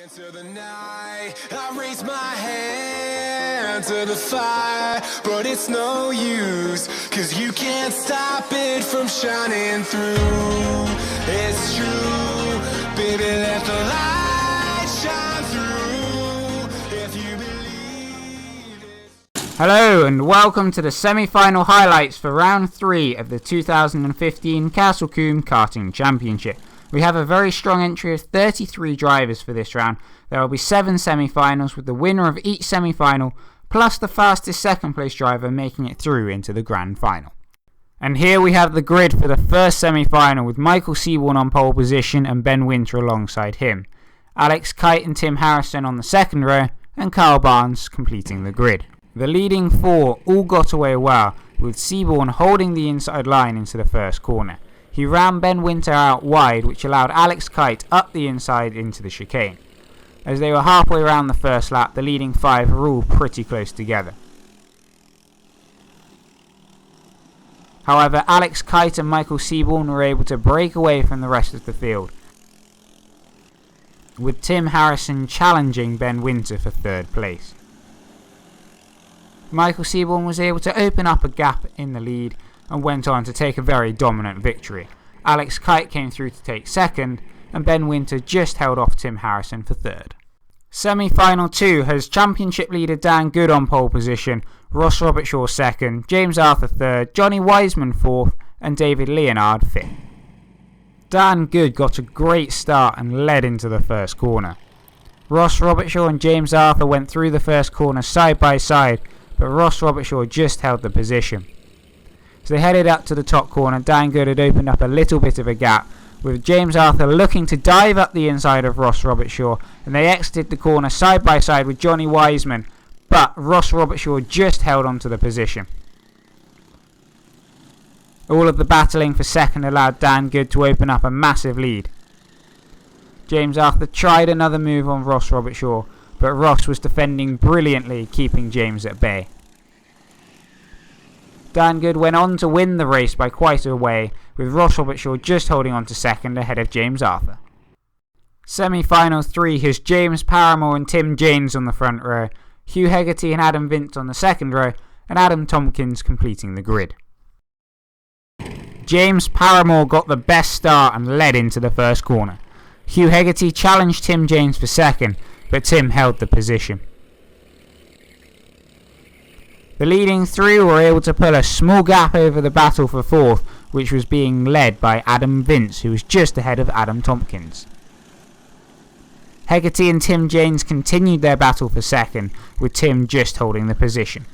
Into the night, I raise my hand to the fire, but it's no use, 'cause you can't stop it from shining through. It's true, baby, let the light shine through, if you believe it. Hello and welcome to the semi-final highlights for round 3 of the 2015 Combe Karting Championship. We have a very strong entry of 33 drivers for this round. There will be 7 semi-finals, with the winner of each semi-final plus the fastest second place driver making it through into the grand final. And here we have the grid for the first semi-final, with Michael Seaborn on pole position and Ben Winter alongside him. Alex Kite and Tim Harrison on the second row, and Carl Barnes completing the grid. The leading 4 all got away well, with Seaborn holding the inside line into the first corner. He ran Ben Winter out wide, which allowed Alex Kite up the inside into the chicane. As they were halfway around the first lap, the leading 5 were all pretty close together. However, Alex Kite and Michael Seaborn were able to break away from the rest of the field, with Tim Harrison challenging Ben Winter for third place. Michael Seaborn was able to open up a gap in the lead and went on to take a very dominant victory. Alex Kite came through to take second, and Ben Winter just held off Tim Harrison for third. Semi-final 2 has championship leader Dan Good on pole position, Ross Robertshaw second, James Arthur third, Johnny Wiseman fourth, and David Leonard fifth. Dan Good got a great start and led into the first corner. Ross Robertshaw and James Arthur went through the first corner side by side, but Ross Robertshaw just held the position. As they headed up to the top corner, Dan Good had opened up a little bit of a gap, with James Arthur looking to dive up the inside of Ross Robertshaw, and they exited the corner side by side with Johnny Wiseman, but Ross Robertshaw just held on to the position. All of the battling for second allowed Dan Good to open up a massive lead. James Arthur tried another move on Ross Robertshaw, but Ross was defending brilliantly, keeping James at bay. Dan Good went on to win the race by quite a way, with Ross Robertshaw just holding on to second ahead of James Arthur. Semi-final 3 has James Paramore and Tim Janes on the front row, Hugh Hegarty and Adam Vince on the second row, and Adam Tompkins completing the grid. James Paramore got the best start and led into the first corner. Hugh Hegarty challenged Tim Janes for second, but Tim held the position. The leading 3 were able to pull a small gap over the battle for fourth, which was being led by Adam Vince, who was just ahead of Adam Tompkins. Hegarty and Tim Janes continued their battle for second, with Tim just holding the position.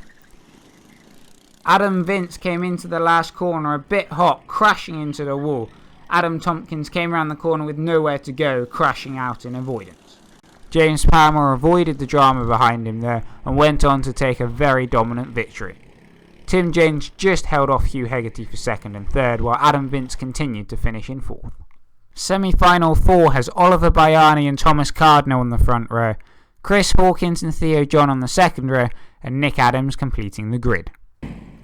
Adam Vince came into the last corner a bit hot, crashing into the wall. Adam Tompkins came around the corner with nowhere to go, crashing out in avoidance. James Paramore avoided the drama behind him there and went on to take a very dominant victory. Tim Janes just held off Hugh Hegarty for second and third, while Adam Vince continued to finish in fourth. Semi-final 4 has Oliver Baiani and Thomas Cardinal on the front row, Chris Hawkins and Theo John on the second row, and Nick Adams completing the grid.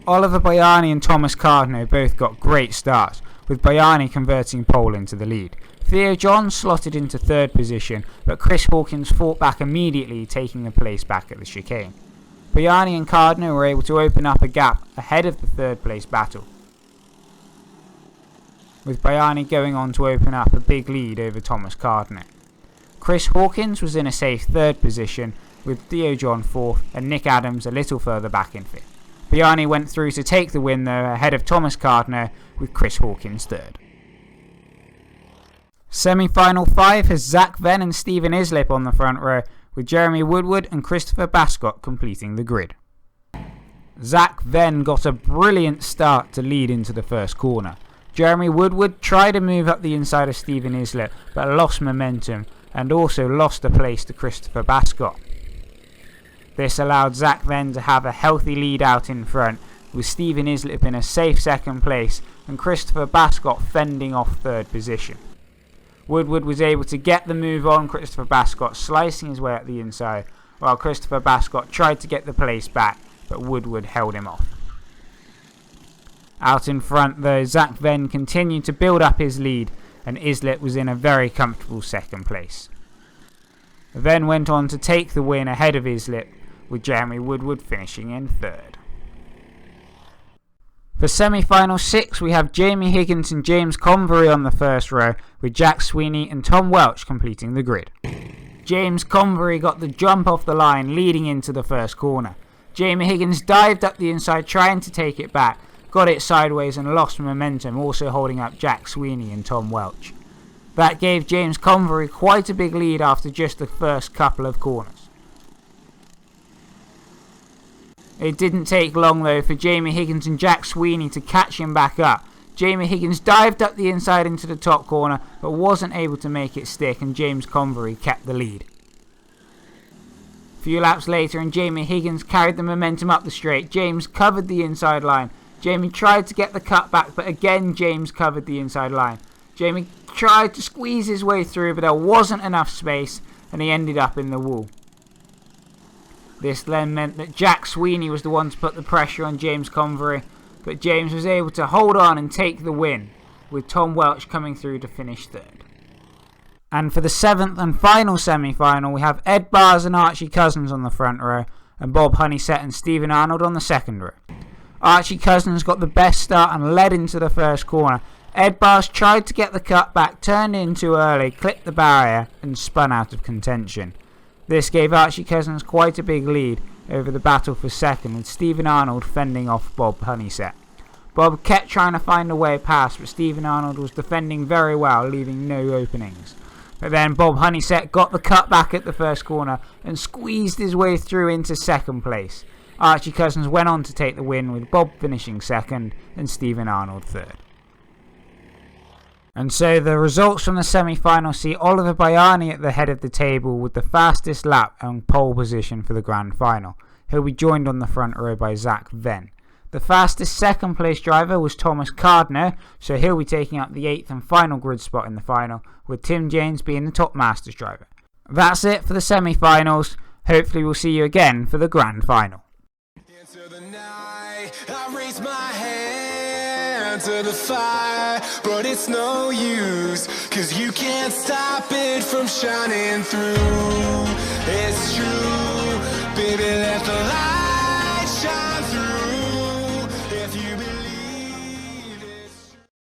Oliver Baiani and Thomas Cardinal both got great starts, with Baiani converting pole into the lead. Theo John slotted into third position, but Chris Hawkins fought back immediately, taking the place back at the chicane. Baiani and Cardinal were able to open up a gap ahead of the third place battle, with Baiani going on to open up a big lead over Thomas Cardinal. Chris Hawkins was in a safe third position, with Theo John fourth and Nick Adams a little further back in fifth. Baiani went through to take the win though, ahead of Thomas Cardinal, with Chris Hawkins third. Semi-final 5 has Zach Venn and Stephen Islip on the front row, with Jeremy Woodward and Christopher Bascott completing the grid. Zach Venn got a brilliant start to lead into the first corner. Jeremy Woodward tried to move up the inside of Stephen Islip, but lost momentum and also lost a place to Christopher Bascott. This allowed Zach Venn to have a healthy lead out in front, with Stephen Islip in a safe second place and Christopher Bascott fending off third position. Woodward was able to get the move on Christopher Bascott, slicing his way up the inside, while Christopher Bascott tried to get the place back, but Woodward held him off. Out in front though, Zach Venn continued to build up his lead, and Islip was in a very comfortable second place. then went on to take the win ahead of Islip, with Jeremy Woodward finishing in third. For semi-final 6, we have Jamie Higgins and James Convery on the first row, with Jack Sweeney and Tom Welch completing the grid. James Convery got the jump off the line leading into the first corner. Jamie Higgins dived up the inside trying to take it back, got it sideways and lost momentum, also holding up Jack Sweeney and Tom Welch. That gave James Convery quite a big lead after just the first couple of corners. It didn't take long though for Jamie Higgins and Jack Sweeney to catch him back up. Jamie Higgins dived up the inside into the top corner but wasn't able to make it stick, and James Convery kept the lead. A few laps later and Jamie Higgins carried the momentum up the straight. James covered the inside line. Jamie tried to get the cut back, but again James covered the inside line. Jamie tried to squeeze his way through, but there wasn't enough space and he ended up in the wall. This then meant that Jack Sweeney was the one to put the pressure on James Convery, but James was able to hold on and take the win, with Tom Welch coming through to finish third. And for the 7th and final semi-final, we have Ed Bars and Archie Cousins on the front row, and Bob Honeysett and Stephen Arnold on the second row. Archie Cousins got the best start and led into the first corner. Ed Bars tried to get the cut back, turned in too early, clipped the barrier and spun out of contention. This gave Archie Cousins quite a big lead over the battle for second, with Stephen Arnold fending off Bob Honeysett. Bob kept trying to find a way past, but Stephen Arnold was defending very well, leaving no openings. But then Bob Honeysett got the cut back at the first corner and squeezed his way through into second place. Archie Cousins went on to take the win, with Bob finishing second and Stephen Arnold third. And so the results from the semi-final see Oliver Bayani at the head of the table with the fastest lap and pole position for the grand final. He'll be joined on the front row by Zach Venn. The fastest second place driver was Thomas Cardno, so he'll be taking up the 8th and final grid spot in the final, with Tim James being the top Masters driver. That's it for the semi-finals. Hopefully we'll see you again for the grand final. Into the night, I raise my hand to the fire, but it's no use, 'cause you can't stop it from shining through. It's true, baby, let the light shine.